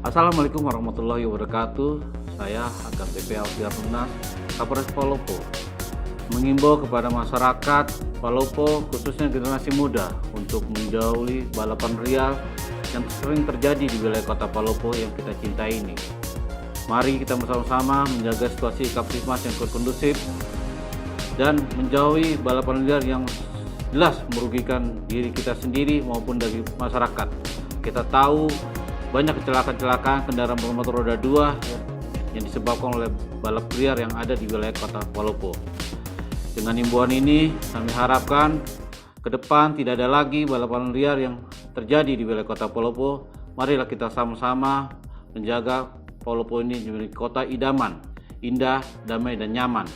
Assalamualaikum warahmatullahi wabarakatuh. Saya AKBP Alfian Lunas, Kapolres Palopo, mengimbau kepada masyarakat Palopo, khususnya generasi muda, untuk menjauhi balapan liar yang sering terjadi di wilayah kota Palopo yang kita cintai ini. Mari kita bersama-sama menjaga situasi Kaptipmas yang kondusif dan menjauhi balapan liar yang jelas merugikan diri kita sendiri maupun dari masyarakat. Kita tahu banyak kecelakaan kendaraan bermotor roda 2 yang disebabkan oleh balap liar yang ada di wilayah kota Palopo. Dengan himbauan ini, kami harapkan ke depan tidak ada lagi balapan liar yang terjadi di wilayah kota Palopo. Marilah kita sama-sama menjaga Palopo ini menjadi kota idaman, indah, damai, dan nyaman.